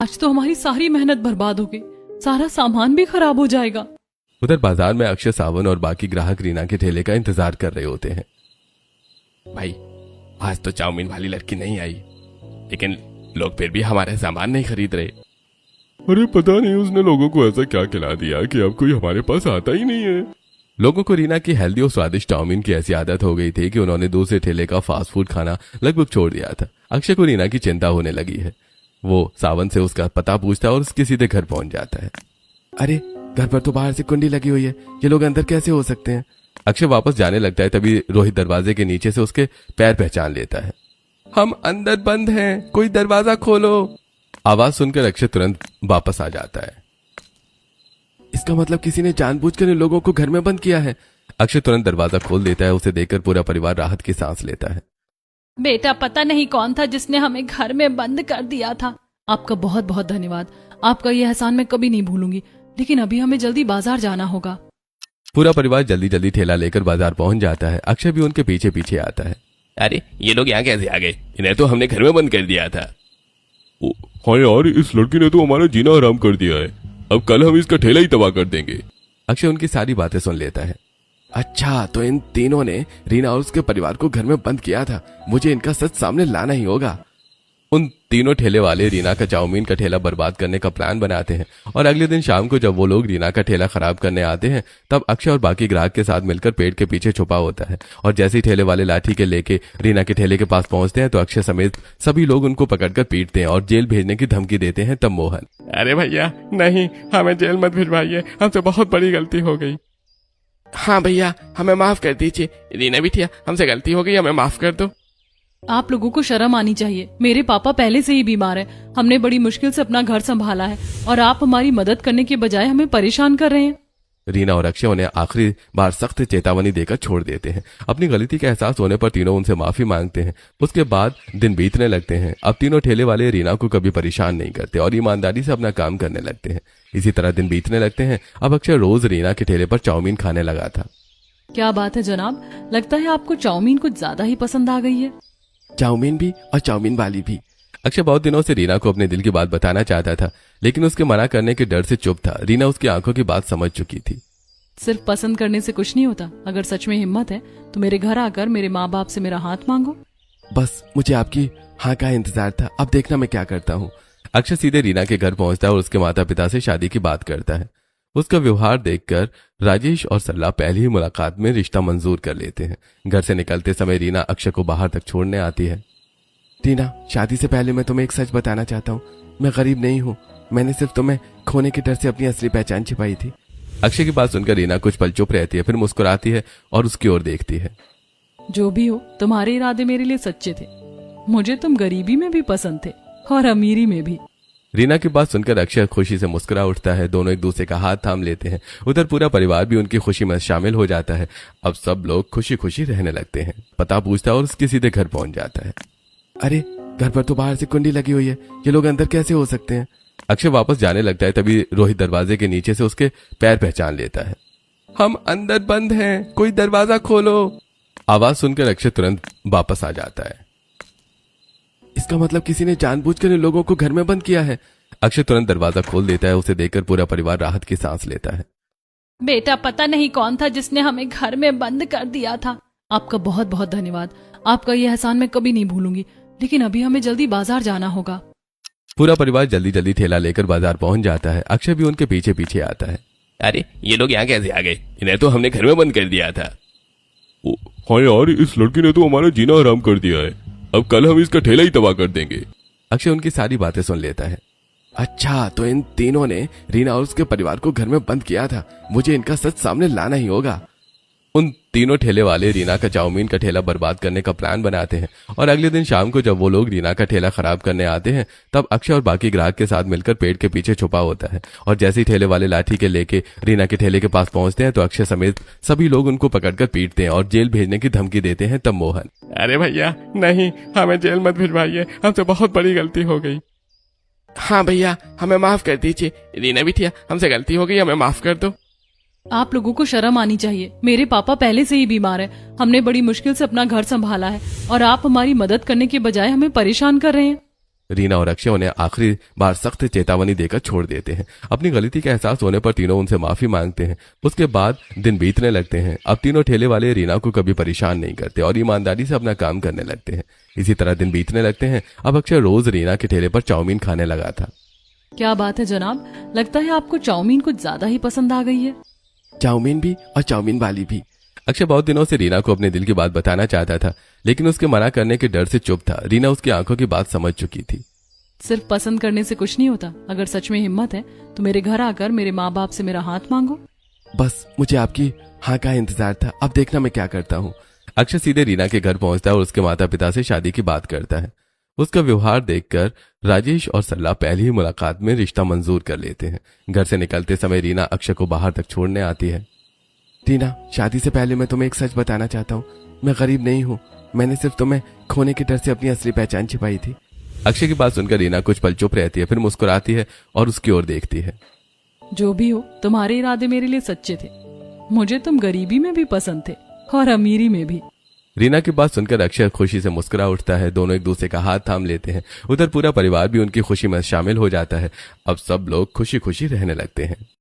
आज तो हमारी सारी मेहनत बर्बाद हो गई, सारा सामान भी खराब हो जाएगा। उधर बाजार में अक्षय, सावन और बाकी ग्राहक रीना के ठेले का इंतजार कर रहे होते हैं। भाई, आज तो चाउमीन वाली लड़की नहीं आई, लेकिन लोग फिर भी हमारे सामान नहीं खरीद रहे। अरे पता नहीं उसने लोगों को ऐसा क्या खिला दिया कि अब कोई हमारे पास आता ही नहीं है। लोगों को रीना की हेल्दी और स्वादिष्ट चाउमीन की ऐसी आदत हो गई थी कि उन्होंने दूसरे ठेले का फास्ट फूड खाना लगभग छोड़ दिया था। अक्षय को रीना की चिंता होने लगी है। वो सावन से उसका पता पूछता है और उसके सीधे घर पहुंच जाता है। अरे, घर पर तो बाहर से कुंडी लगी हुई है, ये लोग अंदर कैसे हो सकते हैं? अक्षय वापस जाने लगता है, तभी रोहित दरवाजे के नीचे से उसके पैर पहचान लेता है। हम अंदर बंद हैं, कोई दरवाजा खोलो। आवाज सुनकर अक्षय तुरंत वापस आ जाता है। इसका मतलब किसी ने जानबूझकर इन लोगों को घर में बंद किया है। अक्षय तुरंत दरवाजा खोल देता है। उसे देखकर पूरा परिवार राहत की सांस लेता है। बेटा, पता नहीं कौन था जिसने हमें घर में बंद कर दिया था। आपका बहुत बहुत धन्यवाद। आपका यह एहसान मैं कभी नहीं भूलूंगी। लेकिन अभी हमें जल्दी बाजार जाना होगा। पूरा परिवार जल्दी जल्दी ठेला लेकर बाजार पहुंच जाता है। अक्षय भी उनके पीछे पीछे आता है। अरे, ये लोग यहाँ कैसे आ गए? इन्हें तो हमने घर में बंद कर दिया था। हाँ यार, इस लड़की ने तो हमारा जीना हराम कर दिया है। अब कल हम इसका ठेला ही तबाह कर देंगे। अक्षय उनकी सारी बातें सुन लेता है। अच्छा, तो इन तीनों ने रीना और उसके परिवार को घर में बंद किया था। मुझे इनका सच सामने लाना ही होगा। उन तीनों ठेले वाले रीना का चाउमीन का ठेला बर्बाद करने का प्लान बनाते हैं और अगले दिन शाम को जब वो लोग रीना का ठेला खराब करने आते हैं, तब अक्षय और बाकी ग्राहक के साथ मिलकर पेड़ के पीछे छुपा होता है। और जैसे ही ठेले वाले लाठी के लेके रीना के ठेले के पास पहुंचते हैं तो अक्षय समेत सभी लोग उनको पकड़कर पीटते हैं और जेल भेजने की धमकी देते हैं। तब मोहन, अरे भैया नहीं, हमें जेल मत भिजवाइए, हमसे बहुत बड़ी गलती हो गई। हाँ भैया, हमें माफ कर दीजिए। रीना बिटिया, हमसे गलती हो गई, हमें माफ कर दो। आप लोगों को शर्म आनी चाहिए। मेरे पापा पहले से ही बीमार है। हमने बड़ी मुश्किल से अपना घर संभाला है और आप हमारी मदद करने के बजाय हमें परेशान कर रहे हैं। रीना और अक्षय उन्हें आखिरी बार सख्त चेतावनी देकर छोड़ देते हैं। अपनी गलती का एहसास होने पर तीनों उनसे माफी मांगते हैं। उसके बाद दिन बीतने लगते हैं। अब तीनों ठेले वाले रीना को कभी परेशान नहीं करते और ईमानदारी से अपना काम करने लगते हैं। इसी तरह दिन बीतने लगते हैं। अब अक्षय रोज रीना के ठेले पर चाउमीन खाने लगा था। क्या बात है जनाब, लगता है आपको चाउमीन कुछ ज्यादा ही पसंद आ गई है। चाउमीन भी और चाउमीन वाली भी। अक्षय बहुत दिनों से रीना को अपने दिल की बात बताना चाहता था, लेकिन उसके मना करने के डर से चुप था। रीना उसकी आंखों की बात समझ चुकी थी। सिर्फ पसंद करने से कुछ नहीं होता। अगर सच में हिम्मत है तो मेरे घर आकर मेरे माँ बाप से मेरा हाथ मांगो। बस मुझे आपकी हाँ का इंतजार था, अब देखना मैं क्या करता हूँ। अक्षय सीधे रीना के घर पहुंचता है और उसके माता पिता से शादी की बात करता है। उसका व्यवहार देखकर राजेश और सरला पहली ही मुलाकात में रिश्ता मंजूर कर लेते हैं। घर से निकलते समय रीना अक्षय को बाहर तक छोड़ने आती है। रीना, शादी से पहले मैं तुम्हें एक सच बताना चाहता हूँ। मैं गरीब नहीं हूँ। मैंने सिर्फ तुम्हें खोने के डर से अपनी असली पहचान छिपाई थी। अक्षय की बात सुनकर रीना कुछ पल चुप रहती है, फिर मुस्कुराती है और उसकी ओर देखती है। जो भी हो, तुम्हारे इरादे मेरे लिए सच्चे थे। मुझे तुम गरीबी में भी पसंद थे और अमीरी में भी। रीना की बात सुनकर अक्षय खुशी से मुस्कुरा उठता है। दोनों एक दूसरे का हाथ थाम लेते हैं। उधर पूरा परिवार भी उनकी खुशी में शामिल हो जाता है। अब सब लोग खुशी खुशी रहने लगते हैं। पता पूछता है और उसके सीधे घर पहुंच जाता है। अरे, घर पर तो बाहर से कुंडी लगी हुई है, ये लोग अंदर कैसे हो सकते हैं? अक्षय वापस जाने लगता है, तभी रोहित दरवाजे के नीचे से उसके पैर पहचान लेता है। हम अंदर बंद हैं, कोई दरवाजा खोलो। आवाज सुनकर अक्षय तुरंत वापस आ जाता है। इसका मतलब किसी ने जानबूझकर इन लोगों को घर में बंद किया है। अक्षय तुरंत दरवाजा खोल देता है। उसे देखकर पूरा परिवार राहत की सांस लेता है। बेटा, पता नहीं कौन था जिसने हमें घर में बंद कर दिया था। आपका बहुत बहुत धन्यवाद। आपका यह एहसान मैं कभी नहीं भूलूंगी। लेकिन अभी हमें जल्दी बाजार जाना होगा। पूरा परिवार जल्दी जल्दी ठेला लेकर बाजार पहुंच जाता है। अक्षय भी उनके पीछे पीछे आता है। अरे, ये लोग यहाँ कैसे आ गए? इन्हें तो हमने घर में बंद कर दिया था। हाँ यार, इस लड़की ने तो हमारा जीना हराम कर दिया है। अब कल हम इसका ठेला ही तबाह कर देंगे। अक्षय उनकी सारी बातें सुन लेता है। अच्छा, तो इन तीनों ने रीना और उसके परिवार को घर में बंद किया था। मुझे इनका सच सामने लाना ही होगा। उन तीनों ठेले वाले रीना का चाउमीन का ठेला बर्बाद करने का प्लान बनाते हैं और अगले दिन शाम को जब वो लोग रीना का ठेला खराब करने आते हैं, तब अक्षय और बाकी ग्राहक के साथ मिलकर पेड़ के पीछे छुपा होता है। और जैसे ही ठेले वाले लाठी के लेके रीना के ठेले के पास पहुंचते हैं तो अक्षय समेत सभी लोग उनको पकड़कर पीटते हैं और जेल भेजने की धमकी देते हैं। तब मोहन, अरे भैया नहीं, हमें जेल मत भिजवाइए, हमसे बहुत बड़ी गलती हो गई। हाँ भैया, हमें माफ कर दीजिए। रीना बिटिया, हमसे गलती हो गई, हमें माफ कर दो। आप लोगों को शर्म आनी चाहिए। मेरे पापा पहले से ही बीमार है। हमने बड़ी मुश्किल से अपना घर संभाला है और आप हमारी मदद करने के बजाय हमें परेशान कर रहे हैं। रीना और अक्षय उन्हें आखिरी बार सख्त चेतावनी देकर छोड़ देते हैं। अपनी गलती का एहसास होने पर तीनों उनसे माफी मांगते हैं। उसके बाद दिन बीतने लगते हैं। अब तीनों ठेले वाले रीना को कभी परेशान नहीं करते और ईमानदारी से अपना काम करने लगते हैं। इसी तरह दिन बीतने लगते हैं। अब अक्षय रोज रीना के ठेले पर चाउमीन खाने लगा था। क्या बात है जनाब, लगता है आपको चाउमीन कुछ ज्यादा ही पसंद आ गई है। चाउमीन भी और चाउमीन वाली भी। अक्षय बहुत दिनों से रीना को अपने दिल की बात बताना चाहता था, लेकिन उसके मना करने के डर से चुप था। रीना उसकी आंखों की बात समझ चुकी थी। सिर्फ पसंद करने से कुछ नहीं होता। अगर सच में हिम्मत है तो मेरे घर आकर मेरे माँ बाप से मेरा हाथ मांगो। बस मुझे आपकी हाँ का इंतजार था, अब देखना मैं क्या करता हूँ। अक्षय सीधे रीना के घर पहुंचता है और उसके माता पिता से शादी की बात करता है। उसका व्यवहार देखकर राजेश और सल्ला पहली ही मुलाकात में रिश्ता मंजूर कर लेते हैं। घर से निकलते समय रीना अक्षय को बाहर तक छोड़ने आती है। रीना, शादी से पहले मैं तुम्हें एक सच बताना चाहता हूँ। मैं गरीब नहीं हूँ। मैंने सिर्फ तुम्हें खोने के डर से अपनी असली पहचान छिपाई थी। अक्षय की बात सुनकर रीना कुछ पल चुप रहती है, फिर मुस्कुराती है और उसकी ओर देखती है। जो भी हो, तुम्हारे इरादे मेरे लिए सच्चे थे। मुझे तुम गरीबी में भी पसंद थे और अमीरी में भी। रीना की बात सुनकर अक्षय खुशी से मुस्कुरा उठता है। दोनों एक दूसरे का हाथ थाम लेते हैं। उधर पूरा परिवार भी उनकी खुशी में शामिल हो जाता है। अब सब लोग खुशी खुशी रहने लगते हैं।